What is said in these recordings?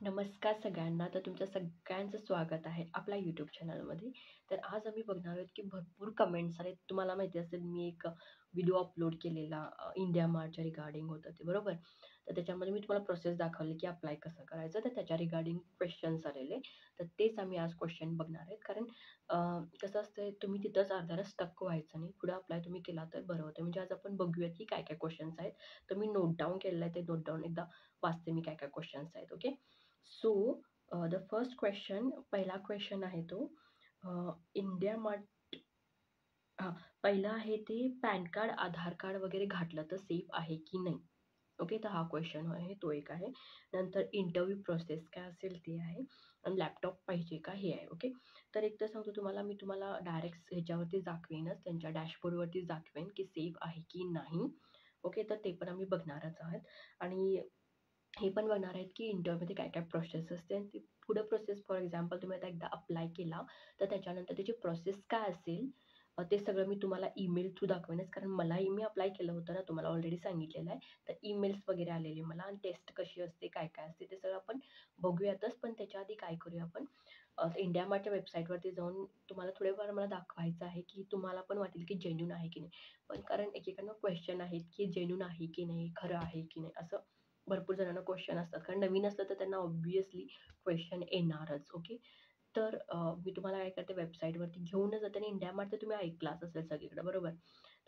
नमस्कार सगळ्यांना. तर तुमचं सगळ्यांचं स्वागत आहे आपल्या YouTube चॅनलमध्ये. तर आज आम्ही बघणार आहोत, की भरपूर कमेंट्स आलेत. तुम्हाला माहिती असेल मी एक व्हिडिओ अपलोड केलेला इंडिया मार्टच्या रिगार्डिंग होतं ते, बरोबर? तर त्याच्यामध्ये मी तुम्हाला प्रोसेस दाखवली, की अप्लाय कसं करायचं. तर त्याच्या रिगार्डिंग क्वेश्चन्स आलेले. तर तेच आम्ही आज क्वेश्चन बघणार आहेत. कारण अ, कसं असतंय, तुम्ही तिथंच अर्ध्याला स्टक व्हायचं नाही. पुढे अप्लाय तुम्ही केला तर बरं होतं. म्हणजे आज आपण बघूया, की काय-काय क्वेश्चन्स आहेत. तर मी नोट डाउन केलेलं आहे. ते नोट डाउन एकदा वाचते मी काय-काय क्वेश्चन्स आहेत. Okay. So the first question पहिला क्वेश्चन आहे तो इंडिया मार्ट हां, पहिला आहे ते पॅन कार्ड, आधार कार्ड वगैरे घातलं तर सेफ आहे की नाही? ओके, तर हा क्वेश्चन आहे तो एक आहे. नंतर इंटरव्ह्यू प्रोसेस काय असेल ते आहे आणि लॅपटॉप पाहिजे का हे आहे. ओके, तर एक तर सांगतो तुम्हाला मी तुम्हाला डायरेक्ट ह्याच्यावरती दाखवेनच त्यांच्या डॅशबोर्डवरतीच दाखवेन की सेफ आहे की नाही. ओके, तर ते पण आम्ही बघणारच आहोत आणि हे पण बघणार आहेत की इंटरव्ह्यूमध्ये काय काय प्रोसेस असते आणि ती पुढे प्रोसेस फॉर एक्झाम्पल तुम्ही आता एकदा अप्लाय केला तर त्याच्यानंतर त्याची प्रोसेस काय असेल ते सगळं मी तुम्हाला ईमेल थ्रू दाखवेनच कारण मलाही मी अप्लाय केलं होतं ना तुम्हाला ऑलरेडी सांगितलेलं आहे. तर ईमेल्स वगैरे आलेले मला आणि टेस्ट कशी असते काय काय असते ते सगळं आपण बघूयातच. पण त्याच्या आधी काय करूया आपण इंडिया मार्टच्या वेबसाईटवरती जाऊन तुम्हाला थोडेफार मला दाखवायचं आहे की तुम्हाला पण वाटेल की जेन्युन आहे की नाही. पण कारण एकेकांना क्वेश्चन आहेत की जेन्युन आहे की नाही, खरं आहे की नाही, असं भरपूर जणांना क्वेश्चन असतात. कारण नवीन असलं तर त्यांना ऑब्व्हियसली क्वेश्चन येणारच. ओके. तर मी तुम्हाला काय करते वेबसाईटवरती घेऊनच जाते आणि इंडिया मार्ट तर तुम्ही ऐकलाच असेल सगळीकडे, बरोबर?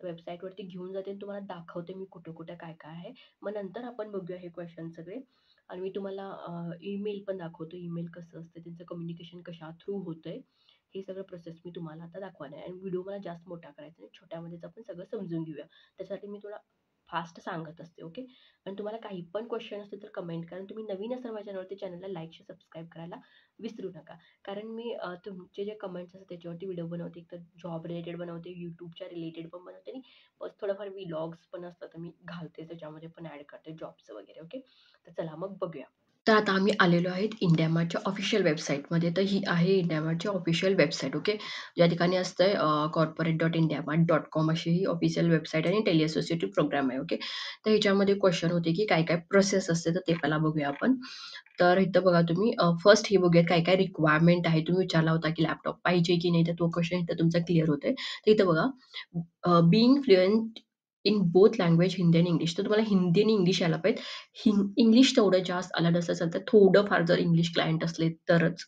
तर वेबसाईटवरती घेऊन जाते आणि तुम्हाला दाखवते मी कुठं-कुठं काय-काय आहे. मग नंतर आपण बघूया हे क्वेश्चन सगळे आणि मी तुम्हाला ईमेल पण दाखवतो. ईमेल कसं असतं, त्यांचं कम्युनिकेशन कशा थ्रू होतंय, हे सगळं प्रोसेस मी तुम्हाला आता दाखवणार आहे आणि व्हिडिओ मला जास्त मोठा करायचा नाही. छोट्यामध्येच आपण सगळं समजून घेऊया. त्यासाठी मी थोडा फास्ट सांगत असते. ओके. आणि तुम्हाला काही पण क्वेश्चन असतील तर कमेंट करा. तुम्ही नवीन असाल माझ्या चॅनलवरती चॅनलला लाईक, शेअर, सबस्क्राईब करायला विसरू नका. कारण मी तुमचे जे कमेंट्स असतात त्याच्यावरती व्हिडिओ बनवते. एक तर जॉब रिलेटेड बनवते, YouTubeच्या रिलेटेड पण बनवते आणि बस थोडंफार व्लॉग्स पण असतात तर मी घालते त्याच्यामध्ये पण ॲड करते जॉबचं वगैरे. ओके. तर चला मग बघूया. तर आता आम्ही आलेलो आहेत इंडिया मार्टच्या ऑफिशियल वेबसाईटमध्ये. तर ही आहे इंडिया मार्टची ऑफिशियल वेबसाईट. ओके. या ठिकाणी असतंय corporate.indiamart.com अशी ही ऑफिशियल वेबसाईट आणि टेली असोसिएटेड प्रोग्राम आहे. ओके. तर ह्याच्यामध्ये क्वेश्चन होते की काय-काय प्रोसेस असते तर ते पहिला बघूया आपण. तर इथं बघा तुम्ही फर्स्ट हे बघूयात काय-काय रिक्वायरमेंट आहे. तुम्ही विचारला होता की लॅपटॉप पाहिजे की नाही, तर तो क्वेशन इथं तुमचा क्लिअर होतोय. तर इथं बघा being fluent in both language Hindi आणि इंग्लिश. तर तुम्हाला हिंदी आणि इंग्लिश यायला पाहिजे. इंग्लिश तेवढं जास्त आलं नसलं चालतं. थोडंफार जर इंग्लिश क्लायंट असले तरच.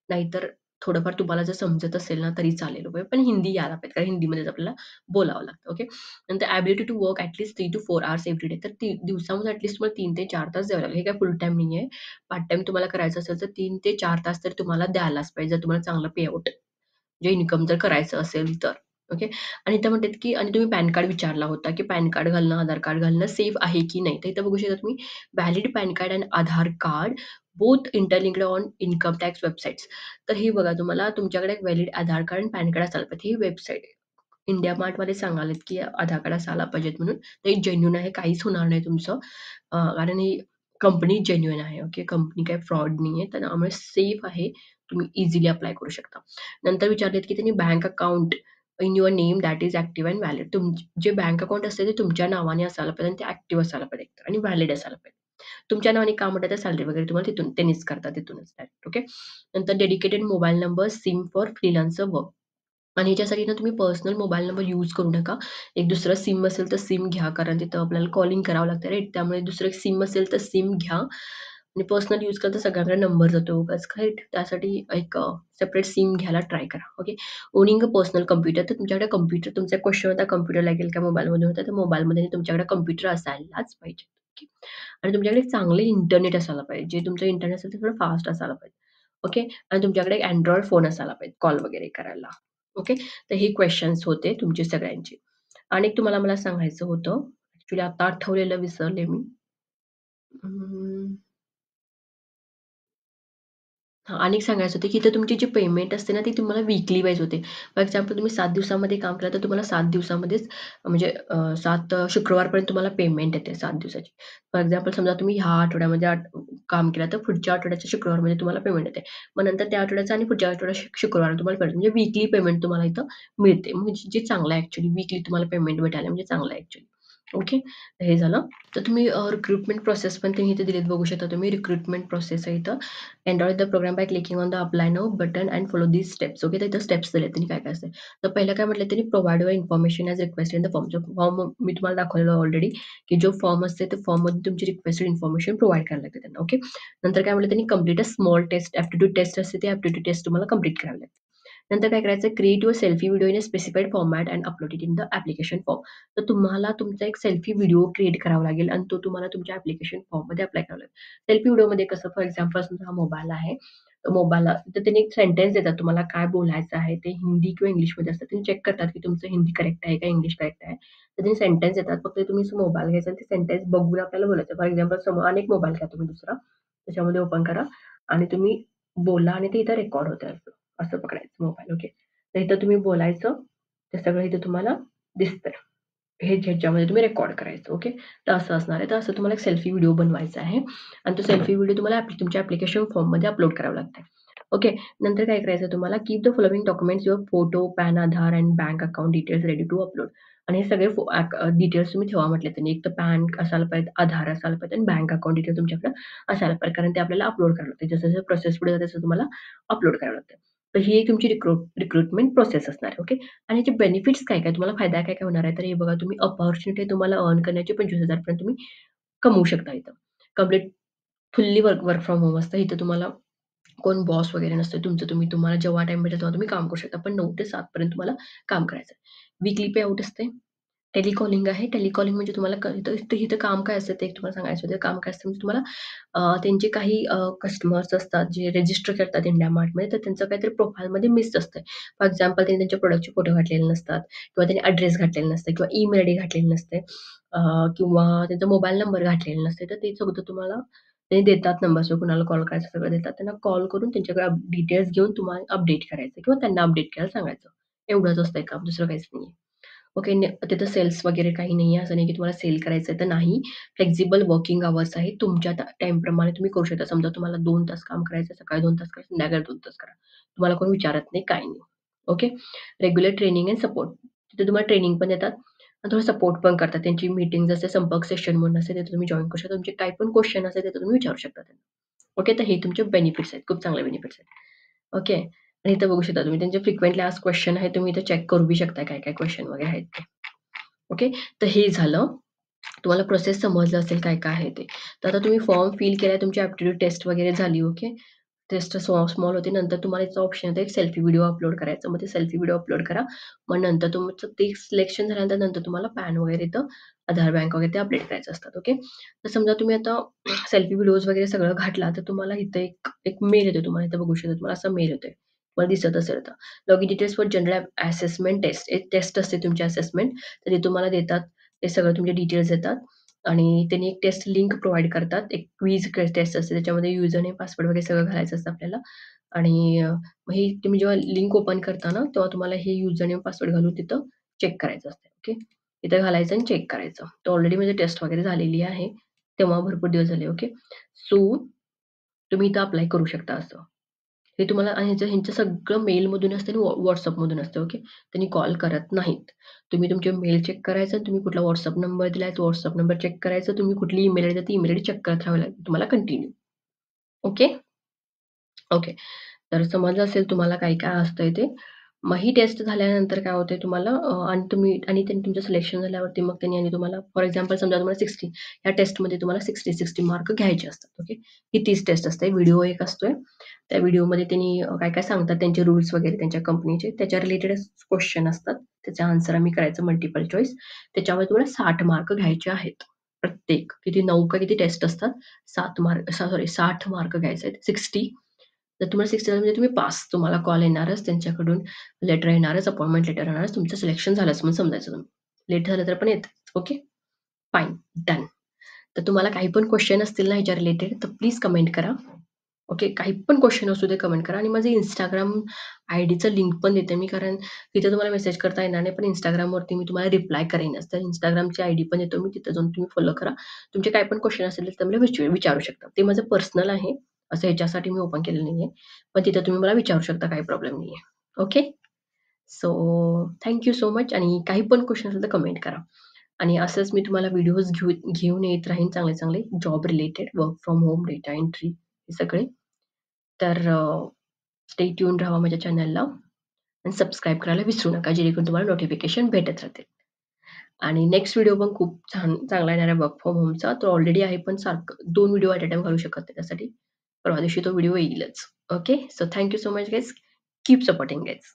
नाहीतर थोडंफार तुम्हाला जर समजत असेल ना तरी चालेल. ओके. पण हिंदी यायला पाहिजे कारण हिंदीमध्येच आपल्याला बोलावं लागतं. ओके. नंतर ability to work at least 3 to 4 hours every day. तर दिवसामध्ये ॲट लीस्ट तुम्हाला 3 ते 4 तास द्यावे लागेल. हे काय फुल टाईम नाहीये. पार्ट टाईम तुम्हाला करायचं असेल तर 3 ते 4 तास तर तुम्हाला द्यायलाच पाहिजे. जर तुम्हाला चांगलं पे जे इन्कम जर करायचं असेल तर. ओके. आणि इथं म्हणतात, की आणि तुम्ही पॅन कार्ड विचारला होता, की पॅन कार्ड घालणं, आधार कार्ड घालणं सेफ आहे की नाही? तर इथं बघू शकता तुम्ही व्हॅलिड पॅन कार्ड आणि Aadhaar card both interlinked on income tax websites. तर हे बघा तुम्हाला तुमच्याकडे एक व्हॅलिड आधार कार्ड आणि पॅन कार्ड असायला पाहिजे. ही वेबसाईट इंडिया मार्टमध्ये सांगालेत, की आधार कार्ड असायला पाहिजेत म्हणून. ते जेन्युइन आहे, काहीच होणार नाही तुमचं. कारण ही कंपनी जेन्युइन आहे. ओके. कंपनी काही फ्रॉड नाहीये. त्यामुळे सेफ आहे. तुम्ही इझिली अप्लाय करू शकता. नंतर विचारलेत, की त्यांनी bank account in your name that is active and valid. जे बँक अकाउंट असते ते तुमच्या नावाने असायला पाहिजे आणि ते ॲक्टिव्ह असायला पाहिजे आणि व्हॅलिड असायला पाहिजे. तुमच्या नावाने काम म्हटलं तर सॅलरी वगैरे तुम्हाला तिथून त्यांनीच करतात तिथूनच डायरेक्ट. ओके. नंतर dedicated mobile number, SIM for freelancer work. आणि ह्याच्यासाठी ना तुम्ही पर्सनल मोबाईल नंबर यूज करू नका. एक दुसरं सिम असेल तर सिम घ्या. कारण तिथं आपल्याला कॉलिंग करावं लागतं राइट. त्यामुळे दुसरं एक सिम असेल तर सिम घ्या आणि पर्सनल यूज केलं तर सगळ्यांकडे नंबर जातो उगाच राइट. त्यासाठी एक सेपरेट सिम घ्यायला ट्राय करा. Okay. Owning a personal computer. तर तुमच्याकडे कॉम्प्युटर तुमचा क्वेश्चन होता कॉम्प्युटर लागेल का मोबाईलमध्ये होता. तर मोबाईलमध्ये तुमच्याकडे कॉम्प्युटर असायलाच पाहिजे. ओके. आणि तुमच्याकडे चांगले इंटरनेट असायला पाहिजे. जे तुमचं इंटरनेट असेल ते थोडं फास्ट असायला पाहिजे. ओके. आणि तुमच्याकडे एक Android फोन असायला पाहिजे कॉल वगैरे करायला. ओके. तर हे क्वेशन्स होते तुमचे सगळ्यांचे. आणि एक तुम्हाला मला सांगायचं होतं. ॲक्चुअली आता आठवलेलं विसरले मी. अं, हां, आणि एक सांगायचं होतं, की इथं तुमची जी पेमेंट असते ना, ती तुम्हाला वीकली वाईज होते. फॉर एक्झाम्पल तुम्ही 7 दिवसामध्ये काम केलं, तर तुम्हाला 7 दिवसामध्येच म्हणजे 7 शुक्रवारपर्यंत तुम्हाला पेमेंट येते 7 दिवसाची. फॉर एक्झाम्पल समजा तुम्ही ह्या आठवड्यामध्ये काम केलं, तर पुढच्या आठवड्याच्या शुक्रवारमध्ये तुम्हाला पेमेंट येते. मग नंतर त्या आठवड्याचा आणि पुढच्या आठवड्याच्या शुक्रवारी तुम्हाला पेमेंट म्हणजे वीकली पेमेंट तुम्हाला इथं मिळते. म्हणजे जे चांगलं आहे ॲक्चुअली वीकली तुम्हाला पेमेंट भेटायला म्हणजे चांगलं आहे ॲक्चुअली. ओके. तर हे झालं. तर तुम्ही रिक्रुटमेंट प्रोसेस पण तुम्ही इथे दिलीत बघू शकता तुम्ही. रिक्रुटमेंट प्रोसेस आहे इथं. Enrol the programme by clicking on the apply now button and follow these steps. Okay. तर इथं स्टेप्स दिलेत त्यांनी काय-काय असते. तर पहिलं काय म्हटलं त्यांनी provide your information as requested in the form. जो फॉर्म मी तुम्हाला दाखवलेलं ऑलरेडी, की जो फॉर्म असते त्या फॉर्ममध्ये तुमची रिक्वेस्टेड इन्फॉर्मेशन प्रोव्हाईड करायला लागते त्यांना. ओके. नंतर काय म्हटलं त्यांनी complete a small test, aptitude test असते ती ॲप्टिट्यूड टेस्ट तुम्हाला कंप्लीट करावी लागते. नंतर काय करायचं create your selfie video in a specified format and upload it in the application form. तर तुम्हाला तुमचा एक सेल्फी व्हिडिओ क्रिएट करावा लागेल आणि तो तुम्हाला तुमच्या ॲप्लिकेशन फॉर्ममध्ये अप्लाय करावा लागेल. सेल्फी व्हिडिओमध्ये कसं फॉर एक्झाम्पल समजा हा मोबाईल आहे. तर मोबाईलला तर त्यांनी एक सेंटेन्स देतात तुम्हाला काय बोलायचं आहे ते हिंदी किंवा इंग्लिशमध्ये असतं. त्यांनी चेक करतात की तुमचं हिंदी करेक्ट आहे का इंग्लिश करेक्ट आहे. तर त्यांनी सेंटेन्स देतात. फक्त तुम्ही मोबाईल घ्यायचा आणि ते सेंटेन्स बघून आपल्याला बोलायचं. फॉर एक्झाम्पल समोर अनेक मोबाईल घ्या तुम्ही दुसरा. त्याच्यामध्ये ओपन करा आणि तुम्ही बोला आणि ते इथं रेकॉर्ड होतंय असं. असं पकडायचं मोबाईल. ओके. तर इथं तुम्ही बोलायचं. ते सगळं इथे तुम्हाला दिसतंय. हे ह्याच्यामध्ये तुम्ही रेकॉर्ड करायचं. ओके. तर असं असणार आहे. तर असं तुम्हाला एक सेल्फी व्हिडिओ बनवायचा आहे आणि तो सेल्फी व्हिडिओ तुम्हाला तुमच्या ॲप्लिकेशन फॉर्ममध्ये अपलोड करावा लागतंय. ओके. नंतर काय करायचं तुम्हाला keep the following documents your photo, PAN, Aadhaar and bank account details ready to upload. आणि हे सगळे डिटेल्स तुम्ही ठेवा म्हटले त्यांनी. एक तर पॅन असायला पाहिजे, आधार असायला पाहिजे आणि बँक अकाउंट डिटेल्स तुमच्याकडे असायला पाहिजे. कारण ते आपल्याला अपलोड करावं लागते. जसं-जसं प्रोसेस पुढे जाते तसं तुम्हाला अपलोड करावं लागतं. तर ही एक तुमची रिक्रुटमेंट प्रोसेस असणार आहे. ओके. आणि याचे बेनिफिट्स काय-काय तुम्हाला फायदा काय-काय होणार आहे? तर हे बघा तुम्ही अपॉर्च्युनिटी तुम्हाला अर्न करण्याची 25,000 पर्यंत तुम्ही कमवू शकता इथं. Complete fully work work from home असतं. इथं तुम्हाला कोण बॉस वगैरे नसतं. तुमचं तुम्हाला जेव्हा टाईम भेटेल तेव्हा तुम्ही काम करू शकता. पण 9 ते 7 पर्यंत तुम्हाला काम करायचं आहे. वीकली पे आउट असते. टेलिकॉलिंग आहे. टेलिकॉलिंग म्हणजे तुम्हाला इथं इथं इथं काम काय असतं ते एक तुम्हाला सांगायचं होतं. काम काय असतं म्हणजे तुम्हाला त्यांचे काही कस्टमर्स असतात जे रजिस्टर करतात इंडिया मार्टमध्ये, तर त्यांचं काहीतरी प्रोफाइलमध्ये मिस असतं. फॉर एक्झाम्पल त्यांनी त्यांच्या प्रॉडक्टचे फोटो घातलेले नसतात किंवा त्यांनी ॲड्रेस घातलेला नसतं किंवा ईमेल आयडी घातलेली नसते किंवा त्यांचा मोबाईल नंबर घातलेला नसते. तर ते सगळं तुम्हाला ते देतात नंबर्स कुणाला कॉल करायचं सगळं देतात. त्यांना कॉल करून त्यांच्याकडे डिटेल्स घेऊन तुम्हाला अपडेट करायचं किंवा त्यांना अपडेट करायला सांगायचं. एवढंच असतंय काम, दुसरं काहीच नाहीये. ओके. तिथं सेल्स वगैरे काही नाहीये. असं नाही की तुम्हाला सेल करायचं आहे तर नाही. फ्लेक्सिबल वर्किंग अवर्स आहे. तुमच्या टाईमप्रमाणे तुम्ही करू शकता. समजा तुम्हाला 2 तास काम करायचं आहे, सकाळी 2 तास करा, संध्याकाळी 2 तास करा. तुम्हाला कोणी विचारत नाही, काही नाही. Okay. Regular training end support. तिथे तुम्हाला ट्रेनिंग पण देतात आणि थोडं सपोर्ट पण करतात. त्यांची मीटिंग्ज असते, संपर्क सेशन म्हणून असते, तिथे तुम्ही जॉइन करू शकता. तुमचे काही पण क्वेशन असेल, तिथे तुम्ही विचारू शकता त्यांना. ओके. तर हे तुमचे बेनिफिट्स आहेत. खूप चांगले बेनिफिट्स आहेत. ओके. आणि इथं बघू शकता तुम्ही त्यांचे फ्रिक्वेंटली आस्क्ड क्वेशन आहे. तुम्ही इथे चेक करू बी शकता काय-काय क्वेशन वगैरे आहेत ते. ओके. तर हे झालं. तुम्हाला प्रोसेस समजलं असेल काय-काय आहे ते. तर आता तुम्ही फॉर्म फिल केलाय, तुमची ॲप्टिट्यूड टेस्ट वगैरे झाली. ओके. टेस्ट स्मॉल होती. नंतर तुम्हाला याचा ऑप्शन येतो एक सेल्फी व्हिडिओ अपलोड करायचा. मग ते सेल्फी व्हिडिओ अपलोड करा. मग नंतर तुमचं ते सिलेक्शन झाल्यानंतर नंतर तुम्हाला पॅन वगैरे इथं आधार, बँक वगैरे ते अपडेट करायचं असतात. ओके. तर समजा तुम्ही आता सेल्फी व्हिडिओज वगैरे सगळं घातला, तर तुम्हाला इथं एक एक मेल येतो. तुम्हाला इथं बघू शकता. तुम्हाला असा मेल येतोय. तुम्हाला दिसत असेल तर. Login details for general assessment test. एक टेस्ट असते तुमची असेसमेंट. तर ते तुम्हाला देतात. ते सगळं तुमचे डिटेल्स देतात आणि त्यांनी एक टेस्ट लिंक प्रोव्हाईड करतात. एक क्विज टेस्ट असते. त्याच्यामध्ये युजर नेम, पासवर्ड वगैरे सगळं घालायचं असतं आपल्याला आणि मग हे तुम्ही जेव्हा लिंक ओपन करता ना, तेव्हा तुम्हाला हे युजर नेम, पासवर्ड घालून तिथं चेक करायचं असतं. ओके. इथं घालायचं आणि चेक करायचं. तर ऑलरेडी माझी टेस्ट वगैरे झालेली आहे. तेव्हा भरपूर दिवस झाले. ओके. सो तुम्ही इथं अप्लाय करू शकता असं. हे तुम्हाला आणि ह्यांचं सगळं मेलमधून असतं आणि WhatsAppमधून असतं. ओके. त्यांनी कॉल करत नाहीत. तुम्ही तुमचे मेल चेक करायचं आणि तुम्ही कुठला WhatsApp नंबर दिलाय, तो WhatsApp नंबर चेक करायचा. तुम्ही कुठली ईमेल आयडी ती ईमेल आयडी चेक करत राहावी लागेल तुम्हाला कंटिन्यू. ओके. ओके. तर समजलं असेल तुम्हाला काय-काय असतंय ते. मग ही टेस्ट झाल्यानंतर काय होतंय तुम्हाला आणि त्यांनी तुमचं सिलेक्शन झाल्यावरती मग त्यांनी आणि तुम्हाला फॉर एक्झाम्पल समजा तुम्हाला 60 या टेस्टमध्ये तुम्हाला 60 मार्क घ्यायचे असतात. ओके. ही 30 टेस्ट असते. व्हिडिओ एक असतोय. त्या व्हिडिओमध्ये त्यांनी काय-काय सांगतात त्यांचे रूल्स वगैरे त्यांच्या कंपनीचे त्याच्या रिलेटेड क्वेश्चन असतात. त्याचे आन्सर आम्ही करायचं मल्टिपल चॉईस. त्याच्यामध्ये तुम्हाला 60 मार्क घ्यायचे आहेत. प्रत्येक किती 9 का किती टेस्ट असतात. 7 मार्क सॉरी 60 मार्क घ्यायचे आहेत. 60 जर तुम्हाला 60 म्हणजे तुम्ही पास. तुम्हाला कॉल येणारच त्यांच्याकडून लेटर येणारच, अपॉइंटमेंट लेटर येणारच. तुमचं सिलेक्शन झालंच म्हणून समजायचं तुम्ही. लेट झालं तर पण येतं. ओके. फाईन. डन. तर तुम्हाला काही पण क्वेशन असतील ना ह्याच्या रिलेटेड तर प्लीज कमेंट करा. ओके. काही पण क्वेशन असू दे कमेंट करा आणि माझं Instagram आयडीचं लिंक पण देते मी कारण तिथे तुम्हाला मेसेज करता येणार नाही. पण Instagramवरती मी तुम्हाला रिप्लाय करेनच. तर Instagramची आयडी पण देतो मी. तिथे जाऊन तुम्ही फॉलो करा. तुमचे काही पण क्वेशन असेल तर मला विचारू शकता. ते माझं पर्सनल आहे. असं ह्याच्यासाठी मी ओपन केलेलं नाहीये. पण तिथे तुम्ही मला विचारू शकता काही प्रॉब्लेम नाहीये. Okay. So thank you so much आणि काही पण क्वेशन असेल तर कमेंट करा. आणि असंच मी तुम्हाला व्हिडिओज घेऊन येत राहीन चांगले-चांगले job related, work from home, data entry हे सगळे. तर स्टे ट्यून राहा माझ्या चॅनलला आणि सबस्क्राईब करायला विसरू नका, जेणेकरून तुम्हाला नोटिफिकेशन भेटत राहतील. आणि नेक्स्ट व्हिडिओ पण खूप चांगला येणार आहे वर्क फ्रॉम होमचा. तो ऑलरेडी आहे, पण सारखं 2 व्हिडिओ ॲट अ टाईम घालू शकत नाही. त्यासाठी परवा दिवशी तो व्हिडिओ येईलच. Okay. So thank you so much guys. Keep supporting guys.